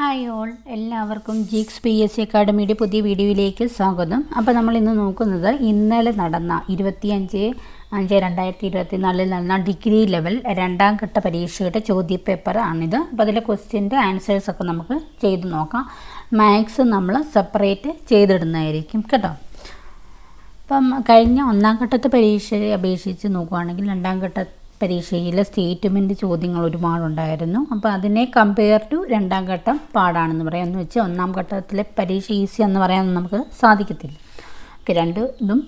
Hi all, എല്ലാവർക്കും ജിക്സ് PSC അക്കാഡമിയുടെ പുതിയ വീഡിയോയിലേക്ക് സ്വാഗതം. അപ്പോൾ നമ്മൾ ഇന്ന് നോക്കുന്നത് ഇന്നലെ നടന്ന 25/5/2024 നടന്ന ഡിഗ്രി ലെവൽ രണ്ടാം ഘട്ട പരീക്ഷയുടെ ചോദ്യപേപ്പർ ആണിത്. അപ്പോൾ അതിലെ ക്വസ്റ്റ്യൻ്റെ ആൻസേഴ്സൊക്കെ നമുക്ക് ചെയ്ത് നോക്കാം. മാത്സ് നമ്മൾ സെപ്പറേറ്റ് ചെയ്തിടുന്നതായിരിക്കും കേട്ടോ. അപ്പം കഴിഞ്ഞ ഒന്നാം ഘട്ടത്തെ പരീക്ഷയെ അപേക്ഷിച്ച് നോക്കുകയാണെങ്കിൽ രണ്ടാം ഘട്ട പരീക്ഷയിൽ സ്റ്റേറ്റ്മെൻറ്റ് ചോദ്യങ്ങൾ ഒരുപാടുണ്ടായിരുന്നു. അപ്പോൾ അതിനെ കമ്പയർ ടു രണ്ടാം ഘട്ടം പാടാണെന്ന് പറയാം. എന്ന് വെച്ചാൽ ഒന്നാം ഘട്ടത്തിലെ പരീക്ഷ ഈസി എന്ന് പറയാൻ നമുക്ക് സാധിക്കത്തില്ല. ഓക്കെ, രണ്ടും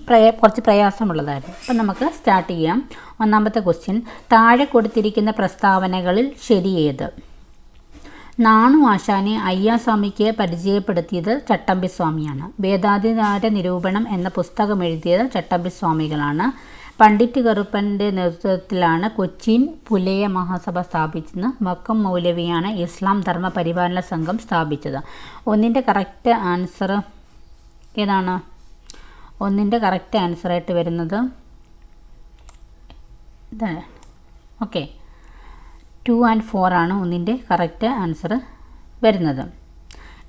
കുറച്ച് പ്രയാസമുള്ളതായിരുന്നു. അപ്പം നമുക്ക് സ്റ്റാർട്ട് ചെയ്യാം. ഒന്നാമത്തെ ക്വസ്റ്റ്യൻ, താഴെ കൊടുത്തിരിക്കുന്ന പ്രസ്താവനകളിൽ ശരിയേത്? നാണു ആശാനെ അയ്യാസ്വാമിക്ക് പരിചയപ്പെടുത്തിയത് ചട്ടമ്പിസ്വാമിയാണ്. വേദാധികാര നിരൂപണം എന്ന പുസ്തകം എഴുതിയത് ചട്ടമ്പിസ്വാമികളാണ്. പണ്ഡിറ്റ് കറുപ്പൻ്റെ നേതൃത്വത്തിലാണ് കൊച്ചിൻ പുലയ മഹാസഭ സ്ഥാപിച്ചത്. വക്കം മൗലവിയാണ് ഇസ്ലാം ധർമ്മ പരിപാലന സംഘം സ്ഥാപിച്ചത്. ഒന്നിൻ്റെ കറക്റ്റ് ആൻസർ ഏതാണ്? ഒന്നിൻ്റെ കറക്റ്റ് ആൻസറായിട്ട് വരുന്നത് ഇതാണ്. ഓക്കെ, 2 and 4 ആണ് ഒന്നിൻ്റെ കറക്റ്റ് ആൻസർ വരുന്നത്.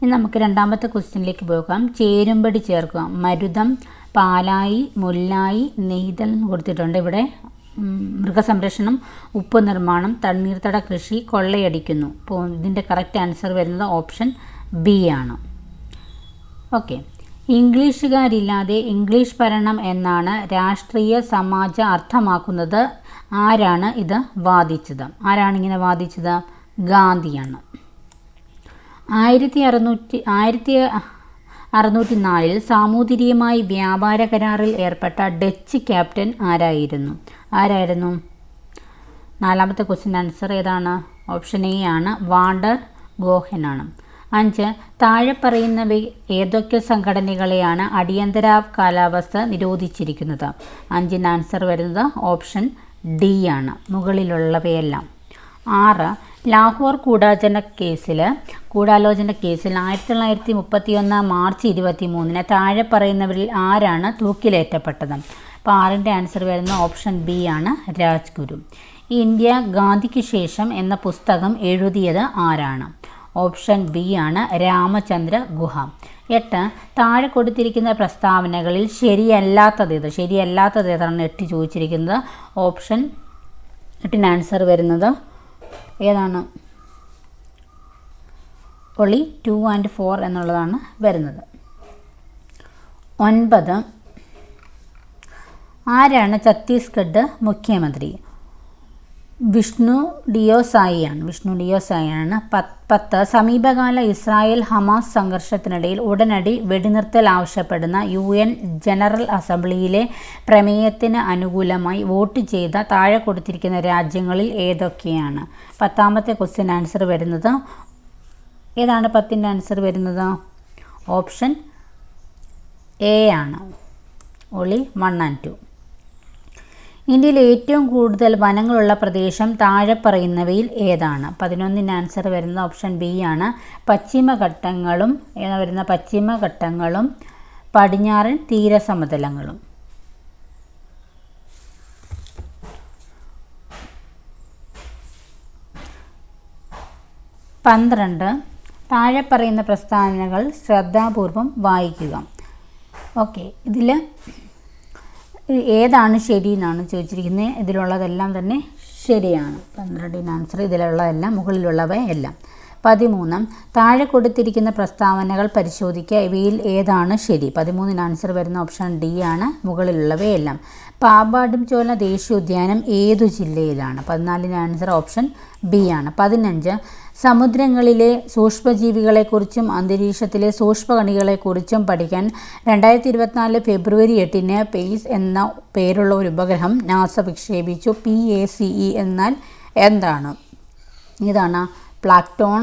ഇനി നമുക്ക് രണ്ടാമത്തെ ക്വസ്റ്റ്യനിലേക്ക് പോകാം. ചേരുംപടി ചേർക്കുക. മരുതം, പാലായി, മുല്ലായി, നെയ്തൽ കൊടുത്തിട്ടുണ്ട്. ഇവിടെ മൃഗസംരക്ഷണം, ഉപ്പ് നിർമ്മാണം, തണ്ണീർത്തട കൃഷി, കൊള്ളയടിക്കുന്നു. അപ്പോൾ ഇതിൻ്റെ കറക്റ്റ് ആൻസർ വരുന്നത് ഓപ്ഷൻ ബി ആണ്. ഓക്കെ, ഇംഗ്ലീഷുകാരില്ലാതെ ഇംഗ്ലീഷ് ഭരണം എന്നാണ് രാഷ്ട്രീയ സമാജ അർത്ഥമാക്കുന്നത്. ആരാണ് ഇത് വാദിച്ചത്? ആരാണ് ഇങ്ങനെ വാദിച്ചത്? ഗാന്ധിയാണ്. 1604 സാമൂതിരിയുമായി വ്യാപാര കരാറിൽ ഏർപ്പെട്ട ഡച്ച് ക്യാപ്റ്റൻ ആരായിരുന്നു? നാലാമത്തെ ക്വസ്റ്റ്യൻ ആൻസർ ഏതാണ്? ഓപ്ഷൻ എ ആണ്, വാണ്ടർ ഗോഹനാണ്. 5, താഴെ പറയുന്നവ ഏതൊക്കെ സംഘടനകളെയാണ് അടിയന്തര കാലാവസ്ഥ നിരോധിച്ചിരിക്കുന്നത്? 5ൻ്റെ ആൻസർ വരുന്നത് ഓപ്ഷൻ ഡി ആണ്, മുകളിലുള്ളവയെല്ലാം. 6, ലാഹോർ ഗൂഢാലോചന കേസിൽ 1931 മാർച്ച് 23 താഴെ പറയുന്നവരിൽ ആരാണ് തൂക്കിലേറ്റപ്പെട്ടത്? അപ്പോൾ 6ൻ്റെ ആൻസർ വരുന്ന ഓപ്ഷൻ ബി ആണ്, രാജ്ഗുരു. ഇന്ത്യ ഗാന്ധിക്ക് ശേഷം എന്ന പുസ്തകം എഴുതിയത് ആരാണ്? ഓപ്ഷൻ ബി ആണ്, രാമചന്ദ്ര ഗുഹ. 8, താഴെ കൊടുത്തിരിക്കുന്ന പ്രസ്താവനകളിൽ ശരിയല്ലാത്തത് ഏതാണ് 8 ചോദിച്ചിരിക്കുന്നത്? ഓപ്ഷൻ 8ൻ്റെ ആൻസർ വരുന്നത് ഏതാണ്? ഒളി 2 and 4 എന്നുള്ളതാണ് വരുന്നത്. 9, ആരാണ് ഛത്തീസ്ഗഡ് മുഖ്യമന്ത്രി? വിഷ്ണു ഡിയോ സായിയാണ്. 10, സമീപകാല ഇസ്രായേൽ ഹമാസ് സംഘർഷത്തിനിടയിൽ ഉടനടി വെടിനിർത്തൽ ആവശ്യപ്പെടുന്ന UN ജനറൽ അസംബ്ലിയിലെ പ്രമേയത്തിന് അനുകൂലമായി വോട്ട് ചെയ്ത താഴെ കൊടുത്തിരിക്കുന്ന രാജ്യങ്ങളിൽ ഏതൊക്കെയാണ്? 10ാമത്തെ ക്വസ്റ്റ്യൻ ആൻസർ വരുന്നത് ഏതാണ്? 10ൻ്റെ ആൻസർ വരുന്നത് ഓപ്ഷൻ എ ആണ്, ഒളി 1 and 2. ഇന്ത്യയിൽ ഏറ്റവും കൂടുതൽ വനങ്ങളുള്ള പ്രദേശം താഴെ പറയുന്നവയിൽ ഏതാണ്? 11ൻ്റെ ആൻസർ വരുന്നത് ഓപ്ഷൻ ബി ആണ്, പശ്ചിമഘട്ടങ്ങളും പടിഞ്ഞാറൻ തീരസമതലങ്ങളും. 12, താഴെ പറയുന്ന പ്രസ്താവനകൾ ശ്രദ്ധാപൂർവം വായിക്കുക. ഓക്കെ, ഇതിൽ ഏതാണ് ശരി എന്നാണ് ചോദിച്ചിരിക്കുന്നത്. ഇതിലുള്ളതെല്ലാം തന്നെ ശരിയാണ്. 12ൻ്റെ ആൻസർ ഇതിലുള്ളതെല്ലാം, മുകളിലുള്ളവയെല്ലാം. 13, താഴെ കൊടുത്തിരിക്കുന്ന പ്രസ്താവനകൾ പരിശോധിക്കുക. ഇവയിൽ ഏതാണ് ശരി? 13ൻ്റെ ആൻസർ വരുന്ന ഓപ്ഷൻ ഡി ആണ്, മുകളിലുള്ളവയെല്ലാം. പാമ്പാടുംചോല ദേശീയോദ്യാനം ഏതു ജില്ലയിലാണ്? 14ൻ്റെ ആൻസർ ഓപ്ഷൻ ബി ആണ്. 15, സമുദ്രങ്ങളിലെ സൂക്ഷ്മജീവികളെക്കുറിച്ചും അന്തരീക്ഷത്തിലെ സൂക്ഷ്മകണികളെക്കുറിച്ചും പഠിക്കാൻ 2024 ഫെബ്രുവരി 8 പേസ് എന്ന പേരുള്ള ഒരു ഉപഗ്രഹം നാസ വിക്ഷേപിച്ചു. PACE എന്നാൽ എന്താണ്? ഇതാണ് plankton,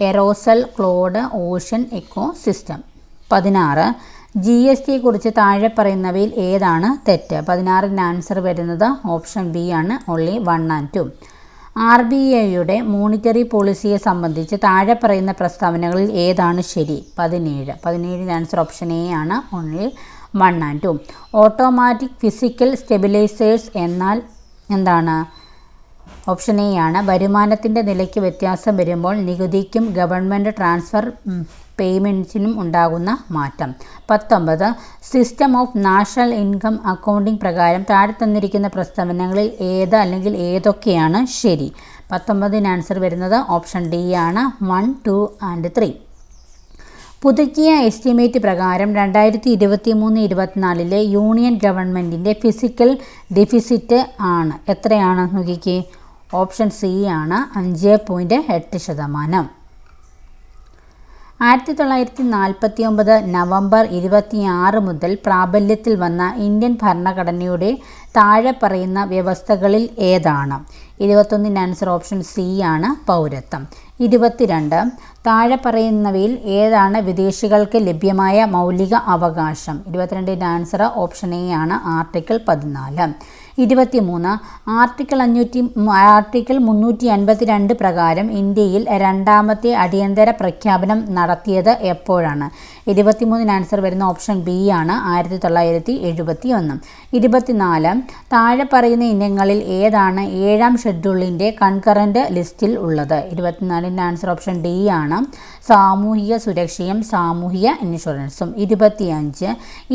aerosol, cloud, ocean ecosystem. 16, GSTയെക്കുറിച്ച് താഴെ പറയുന്നവയിൽ ഏതാണ് തെറ്റ്? 16ൻ്റെ ആൻസർ വരുന്നത് ഓപ്ഷൻ ബി ആണ്, ഓൺലി 1 and 2. RBIയുടെ മോണിറ്ററി പോളിസിയെ സംബന്ധിച്ച് താഴെ പറയുന്ന പ്രസ്താവനകളിൽ ഏതാണ് ശരി? 17ൻ്റെ ആൻസർ ഓപ്ഷൻ എ ആണ്, only 1 and 2. Automatic fiscal stabilisers എന്നാൽ എന്താണ്? ഓപ്ഷൻ എ ആണ്. വരുമാനത്തിൻ്റെ നിലയ്ക്ക് വ്യത്യാസം വരുമ്പോൾ നികുതിക്കും ഗവൺമെൻറ് ട്രാൻസ്ഫർ പേയ്മെൻറ്റ്സിനും ഉണ്ടാകുന്ന മാറ്റം. 19. System of national income accounting പ്രകാരം താഴെ തന്നിരിക്കുന്ന പ്രസ്താവനകളിൽ ഏത് അല്ലെങ്കിൽ ഏതൊക്കെയാണ് ശരി? 19 ആൻസർ വരുന്നത് ഓപ്ഷൻ ഡി ആണ്. 1, 2 ആൻഡ് 3. പുതുക്കിയ എസ്റ്റിമേറ്റ് പ്രകാരം 2023-24 യൂണിയൻ ഗവൺമെൻറ്റിൻ്റെ ഫിസിക്കൽ ഡെഫിസിറ്റ് ആണ് എത്രയാണ് നോക്കിക്കേ? ഓപ്ഷൻ സി ആണ് 5.8%. 1949 നവംബർ 26 മുതൽ പ്രാബല്യത്തിൽ വന്ന ഇന്ത്യൻ ഭരണഘടനയുടെ താഴെ പറയുന്ന വ്യവസ്ഥകളിൽ ഏതാണ്? 21 ആൻസർ ഓപ്ഷൻ സി ആണ് പൗരത്വം. 22 താഴെ പറയുന്നവയിൽ ഏതാണ് വിദേശികൾക്ക് ലഭ്യമായ മൗലിക അവകാശം? 22 ആൻസർ ഓപ്ഷൻ എ ആണ് ആർട്ടിക്കിൾ 14. 23 ആർട്ടിക്കിൾ 352 പ്രകാരം ഇന്ത്യയിൽ രണ്ടാമത്തെ അടിയന്തര പ്രഖ്യാപനം നടത്തിയത് എപ്പോഴാണ്? 23 ആൻസർ വരുന്ന ഓപ്ഷൻ ബി ആണ് 1971. 24 താഴെ പറയുന്ന ഇനങ്ങളിൽ ഏതാണ് 7ാം ഷെഡ്യൂളിൻ്റെ കൺകറൻറ്റ് ലിസ്റ്റിൽ ഉള്ളത്? 24 ആൻസർ ഓപ്ഷൻ ഡി ആണ് സാമൂഹിക സുരക്ഷയും സാമൂഹിക ഇൻഷുറൻസും. 25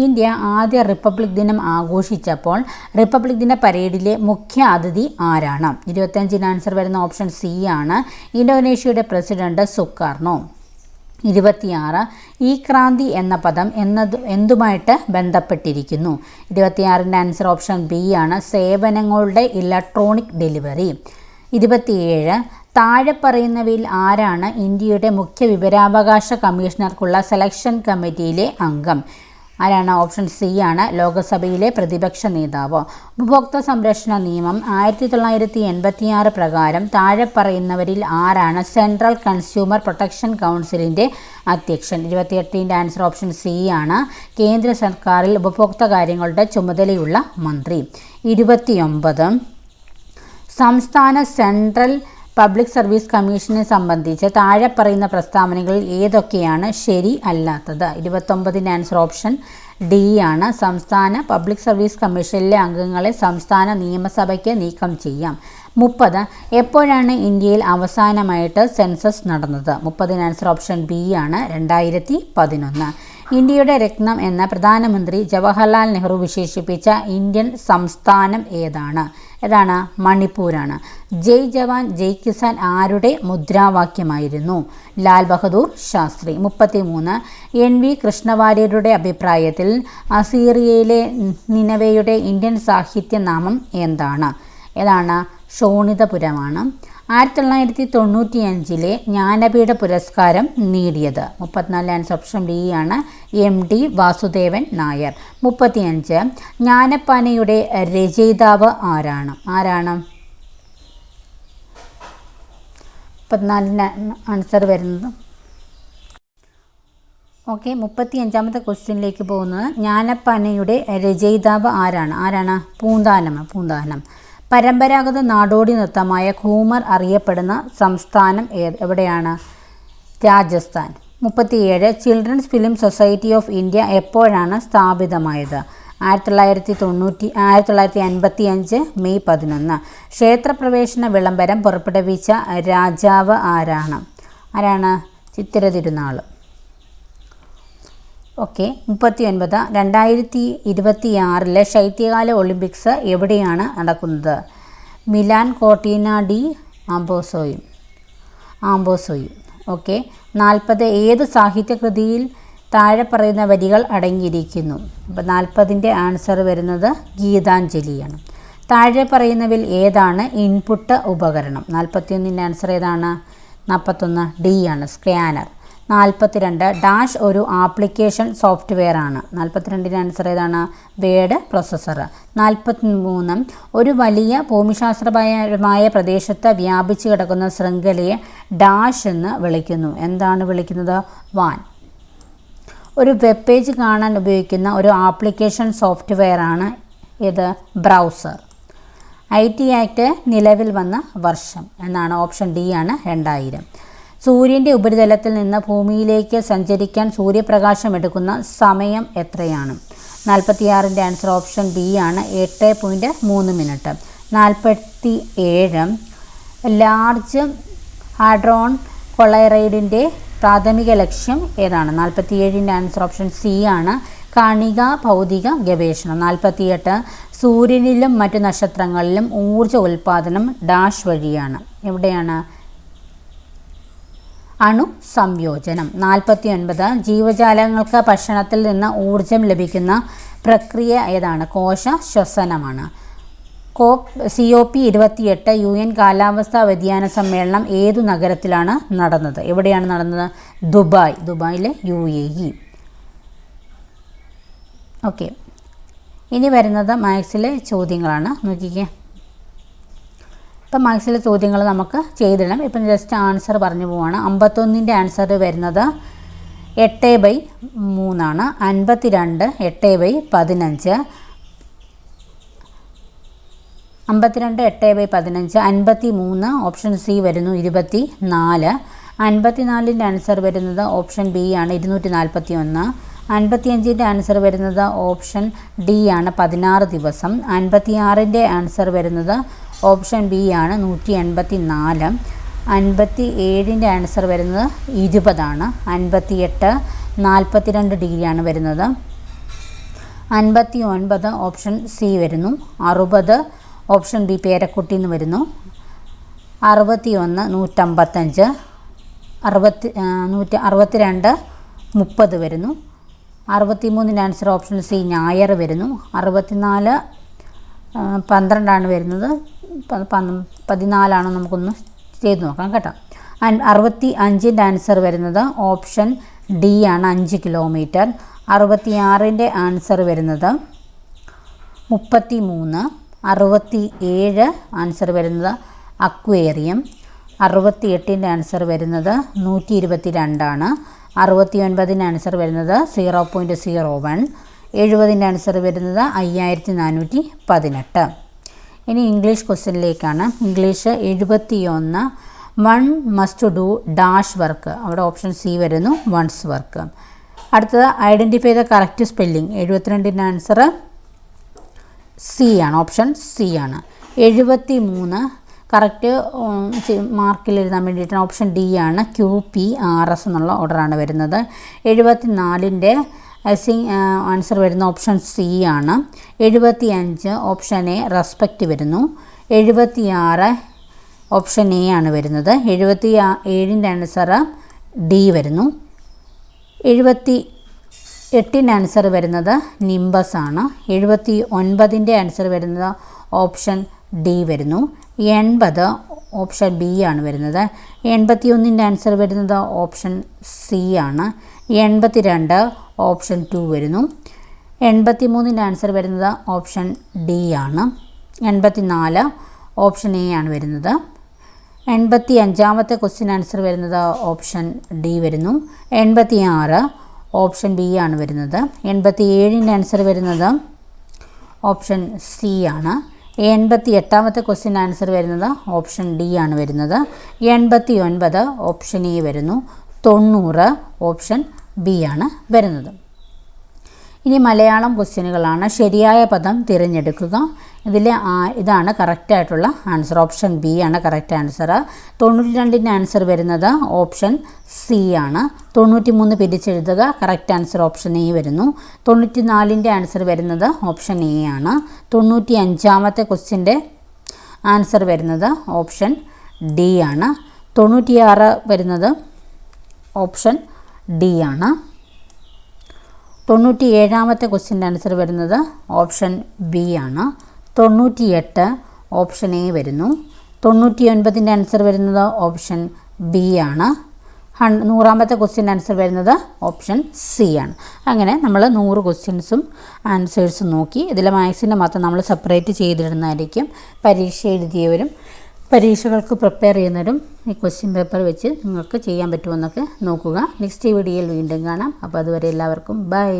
ഇന്ത്യ ആദ്യ റിപ്പബ്ലിക് ദിനം ആഘോഷിച്ചപ്പോൾ റിപ്പബ്ലിക് ദിന പരേഡിലെ മുഖ്യ അതിഥി ആരാണ്? 25 ആൻസർ വരുന്ന ഓപ്ഷൻ സി ആണ് ഇന്തോനേഷ്യയുടെ പ്രസിഡന്റ് സുകാർണോ. 26 ഈ ക്രാന്തി എന്ന പദം എന്തുമായിട്ട് ബന്ധപ്പെട്ടിരിക്കുന്നു? 26 ആൻസർ ഓപ്ഷൻ ബി ആണ് സേവനങ്ങളുടെ ഇലക്ട്രോണിക് ഡെലിവറി. 27 താഴെ പറയുന്നവയിൽ ആരാണ് ഇന്ത്യയുടെ മുഖ്യ വിവരാവകാശ കമ്മീഷണർക്കുള്ള സെലക്ഷൻ കമ്മിറ്റിയിലെ അംഗം? ആരാണ്? ഓപ്ഷൻ സി ആണ് ലോകസഭയിലെ പ്രതിപക്ഷ നേതാവ്. ഉപഭോക്തൃ സംരക്ഷണ നിയമം 1986 പ്രകാരം താഴെ പറയുന്നവരിൽ ആരാണ് സെൻട്രൽ കൺസ്യൂമർ പ്രൊട്ടക്ഷൻ കൗൺസിലിൻ്റെ അധ്യക്ഷൻ? 28 ആൻസർ ഓപ്ഷൻ സി ആണ് കേന്ദ്ര സർക്കാരിൽ ഉപഭോക്തൃ കാര്യങ്ങളുടെ ചുമതലയുള്ള മന്ത്രി. 29 സംസ്ഥാന സെൻട്രൽ പബ്ലിക് സർവീസ് കമ്മീഷനെ സംബന്ധിച്ച് താഴെ പറയുന്ന പ്രസ്താവനകളിൽ ഏതൊക്കെയാണ് ശരി അല്ലാത്തത്? 29 ആൻസർ ഓപ്ഷൻ ഡി ആണ് സംസ്ഥാന പബ്ലിക് സർവീസ് കമ്മീഷനിലെ അംഗങ്ങളെ സംസ്ഥാന നിയമസഭയ്ക്ക് നീക്കം ചെയ്യാം. 30 എപ്പോഴാണ് ഇന്ത്യയിൽ അവസാനമായിട്ട് സെൻസസ് നടന്നത്? 30 ആൻസർ ഓപ്ഷൻ ബി ആണ് 2011. ഇന്ത്യയുടെ രത്നം എന്ന പ്രധാനമന്ത്രി ജവഹർലാൽ നെഹ്റു വിശേഷിപ്പിച്ച ഇന്ത്യൻ സംസ്ഥാനം ഏതാണ്? മണിപ്പൂരാണ്. ജയ് ജവാൻ ജയ് കിസാൻ ആരുടെ മുദ്രാവാക്യമായിരുന്നു? ലാൽ ബഹദൂർ ശാസ്ത്രി. 33 NV കൃഷ്ണവാര്യരുടെ അഭിപ്രായത്തിൽ അസീറിയയിലെ നിനവയുടെ ഇന്ത്യൻ സാഹിത്യ നാമം എന്താണ്? ശോണിതപുരമാണ്. 1995 ജ്ഞാനപീഠ പുരസ്കാരം നേടിയത്? 34 ആൻസർ ഓപ്ഷൻ ഡി ആണ് MD വാസുദേവൻ നായർ. 35 ജ്ഞാനപ്പാനയുടെ രചയിതാവ് ആരാണ്? 34 ആൻസർ വരുന്നത്. ഓക്കെ, 35ാമത്തെ ക്വസ്റ്റ്യനിലേക്ക് പോകുന്നത് ജ്ഞാനപ്പാനയുടെ രചയിതാവ് ആരാണ്? പൂന്താനം. പരമ്പരാഗത നാടോടി നൃത്തമായ ഘൂമർ അറിയപ്പെടുന്ന സംസ്ഥാനം എവിടെയാണ്? Rajasthan. 37 children's film society of India എപ്പോഴാണ് സ്ഥാപിതമായത്? 1955 മെയ് 11. ക്ഷേത്രപ്രവേശന വിളംബരം പുറപ്പെടുവിച്ച രാജാവ് ആരാണ്? ചിത്തിര തിരുനാൾ. ഓക്കെ, 39 2026 ശൈത്യകാല ഒളിമ്പിക്സ് എവിടെയാണ് നടക്കുന്നത്? മിലാൻ, കോർട്ടിന ഡി ആംബോസോയും. ഓക്കെ, 40 ഏത് സാഹിത്യകൃതിയിൽ താഴെ പറയുന്ന വരികൾ അടങ്ങിയിരിക്കുന്നു? അപ്പോൾ 40ൻ്റെ ആൻസർ വരുന്നത് ഗീതാഞ്ജലിയാണ്. താഴെ പറയുന്നവയിൽ ഏതാണ് ഇൻപുട്ട് ഉപകരണം? 41ൻ്റെ ആൻസർ 41 ഡി ആണ് സ്കാനർ. 42 ഡാഷ് ഒരു ആപ്ലിക്കേഷൻ സോഫ്റ്റ്വെയർ ആണ്? 42ൻ്റെ ആൻസർ വേഡ് പ്രൊസസ്സർ. 43 ഒരു വലിയ ഭൂമിശാസ്ത്രപരമായ പ്രദേശത്ത് വ്യാപിച്ചു കിടക്കുന്ന ശൃംഖലയെ ഡാഷ് എന്ന് വിളിക്കുന്നു. എന്താണ് വിളിക്കുന്നത്? വാൻ. ഒരു വെബ് പേജ് കാണാൻ ഉപയോഗിക്കുന്ന ഒരു ആപ്ലിക്കേഷൻ സോഫ്റ്റ്വെയർ ആണ് ബ്രൗസർ. IT ആക്ട് നിലവിൽ വന്ന വർഷം ഓപ്ഷൻ ഡി ആണ് 2000. സൂര്യൻ്റെ ഉപരിതലത്തിൽ നിന്ന് ഭൂമിയിലേക്ക് സഞ്ചരിക്കാൻ സൂര്യപ്രകാശം എടുക്കുന്ന സമയം എത്രയാണ്? 46ൻ്റെ ആൻസർ ഓപ്ഷൻ ബി ആണ് 8.3 മിനിറ്റ്. 47 ലാർജ് ഹാഡ്രോൺ കൊളൈറൈഡിൻ്റെ പ്രാഥമിക ലക്ഷ്യം ഏതാണ്? 47ൻ്റെ ആൻസർ ഓപ്ഷൻ സി ആണ്, കണിക ഭൗതിക ഗവേഷണം. 48 സൂര്യനിലും മറ്റു നക്ഷത്രങ്ങളിലും ഊർജ ഉൽപ്പാദനം ഡാഷ് വഴിയാണ്. എവിടെയാണ്? അണു സംയോജനം. 49 ജീവജാലങ്ങൾക്ക് ഭക്ഷണത്തിൽ നിന്ന് ഊർജം ലഭിക്കുന്ന പ്രക്രിയ ഏതാണ്? കോശ ശ്വസനമാണ്. COP28 UN കാലാവസ്ഥാ വ്യതിയാന സമ്മേളനം ഏതു നഗരത്തിലാണ് നടന്നത്? എവിടെയാണ് നടന്നത്? ദുബായിലെ UAE. ഓക്കെ, ഇനി വരുന്നത് മാത്സിലെ ചോദ്യങ്ങളാണ്. നോക്കിക്കേ, ഇപ്പം മാത്സിലെ ചോദ്യങ്ങൾ നമുക്ക് ചെയ്തിടണം. ഇപ്പം ജസ്റ്റ് ആൻസർ പറഞ്ഞു പോവാണ്. 51ൻ്റെ ആൻസർ വരുന്നത് 8/3 ആണ്. 52 8/15. 52 8/15. 53 ഓപ്ഷൻ സി വരുന്നു 24. 54ൻ്റെ ആൻസർ വരുന്നത് ഓപ്ഷൻ ബി ആണ് 241. 55ൻ്റെ ആൻസർ വരുന്നത് ഓപ്ഷൻ ഡി ആണ് 16 ദിവസം. 56ൻ്റെ ആൻസർ വരുന്നത് ഓപ്ഷൻ ബി ആണ് 184. 57ൻ്റെ ആൻസർ വരുന്നത് 20 ആണ്. 58 42 ഡിഗ്രിയാണ് വരുന്നത്. 59 ഓപ്ഷൻ സി വരുന്നു. 60 ഓപ്ഷൻ ബി പേരക്കുട്ടി എന്ന് വരുന്നു. 61 155. 62 30 വരുന്നു. 63ൻ്റെ ആൻസർ ഓപ്ഷൻ സി ഞായർ വരുന്നു. 64 12 വരുന്നത്. 14 നമുക്കൊന്ന് ചെയ്ത് നോക്കാം കേട്ടോ. 65ൻ്റെ ആൻസർ വരുന്നത് ഓപ്ഷൻ ഡി ആണ് 5 കിലോമീറ്റർ. 66ൻ്റെ ആൻസർ വരുന്നത് 33. 67 ആൻസർ വരുന്നത് അക്വേറിയം. 68ൻ്റെ ആൻസർ വരുന്നത് 122 ആണ്. 69ൻ്റെ ആൻസർ വരുന്നത് 0.01. 70ൻ്റെ ആൻസർ വരുന്നത് 5418. ഇനി ഇംഗ്ലീഷ് ക്വസ്റ്റ്യനിലേക്കാണ്. English 71 one must do dash work. അവിടെ ഓപ്ഷൻ സി വരുന്നു വൺസ് വർക്ക്. അടുത്തത് ഐഡൻറ്റിഫൈ ദ കറക്റ്റ് സ്പെല്ലിംഗ്. 72ൻ്റെ ആൻസർ സി ആണ്, ഓപ്ഷൻ സി ആണ്. 73 കറക്റ്റ് മാർക്കിൽ എഴുതാൻ വേണ്ടിയിട്ടാണ് ഓപ്ഷൻ ഡി ആണ്, QPRS എന്നുള്ള ഓർഡറാണ് വരുന്നത്. 74ൻ്റെ ആൻസർ വരുന്ന ഓപ്ഷൻ സി ആണ്. 75 ഓപ്ഷൻ എ റെസ്പെക്റ്റ് വരുന്നു. 76 ഓപ്ഷൻ എ ആണ് വരുന്നത്. 77ൻ്റെ ആൻസർ ഡി വരുന്നു. 78ൻ്റെ ആൻസർ വരുന്നത് നിംബസ് ആണ്. 79ൻ്റെ ആൻസർ വരുന്നത് ഓപ്ഷൻ ഡി വരുന്നു. 80 ഓപ്ഷൻ ബി ആണ് വരുന്നത്. 81ൻ്റെ ആൻസർ വരുന്നത് ഓപ്ഷൻ സി ആണ്. 82 ഓപ്ഷൻ 2 വരുന്നു. 83ൻ്റെ ആൻസർ വരുന്നത് ഓപ്ഷൻ ഡി ആണ്. 84 ഓപ്ഷൻ എ ആണ് വരുന്നത്. 85ാമത്തെ ക്വസ്റ്റ്യൻ ആൻസർ വരുന്നത് ഓപ്ഷൻ ഡി വരുന്നു. 86 ഓപ്ഷൻ ബി ആണ് വരുന്നത്. 87ൻ്റെ ആൻസർ വരുന്നത് ഓപ്ഷൻ സി ആണ്. 88ാമത്തെ ക്വസ്റ്റ്യൻ ആൻസർ വരുന്നത് ഓപ്ഷൻ ഡി ആണ് വരുന്നത്. 89 ഓപ്ഷൻ എ വരുന്നു. 90 ഓപ്ഷൻ ബി ആണ് വരുന്നത്. ഇനി മലയാളം ക്വസ്റ്റ്യനുകളാണ്. ശരിയായ പദം തിരഞ്ഞെടുക്കുക. ഇതാണ് കറക്റ്റായിട്ടുള്ള ആൻസർ. ഓപ്ഷൻ ബി ആണ് കറക്റ്റ് ആൻസർ. 92ൻ്റെ ആൻസർ വരുന്നത് ഓപ്ഷൻ സി ആണ്. 93 പിരിച്ചെഴുതുക. കറക്റ്റ് ആൻസർ ഓപ്ഷൻ എ വരുന്നു. 94ൻ്റെ ആൻസർ വരുന്നത് ഓപ്ഷൻ എ ആണ്. 95ാമത്തെ ക്വസ്റ്റ്യൻ്റെ ആൻസർ വരുന്നത് ഓപ്ഷൻ ഡി ആണ്. 96 വരുന്നത് ഓപ്ഷൻ ഡി ആണ്. 97ാമത്തെ ക്വസ്റ്റ്യൻ്റെ ആൻസർ വരുന്നത് ഓപ്ഷൻ ബി ആണ്. 98 ഓപ്ഷൻ എ വരുന്നു. 99ൻ്റെ ആൻസർ വരുന്നത് ഓപ്ഷൻ ബി ആണ്. 100ാമത്തെ ക്വസ്റ്റ്യൻ്റെ ആൻസർ വരുന്നത് ഓപ്ഷൻ സി ആണ്. അങ്ങനെ നമ്മൾ 100 ക്വസ്റ്റ്യൻസും ആൻസേഴ്സും നോക്കി. ഇതിൽ മാത്സിൻ്റെ മാത്രം നമ്മൾ സെപ്പറേറ്റ് ചെയ്തിടുന്നതായിരിക്കും. പരീക്ഷ എഴുതിയവരും പരീക്ഷകൾക്ക് പ്രിപ്പയർ ചെയ്യുന്നവരും ഈ ക്വസ്റ്റ്യൻ പേപ്പർ വെച്ച് നിങ്ങൾക്ക് ചെയ്യാൻ പറ്റുമെന്നൊക്കെ നോക്കുക. നെക്സ്റ്റ് വീഡിയോയിൽ വീണ്ടും കാണാം. അപ്പോൾ അതുവരെ എല്ലാവർക്കും ബൈ.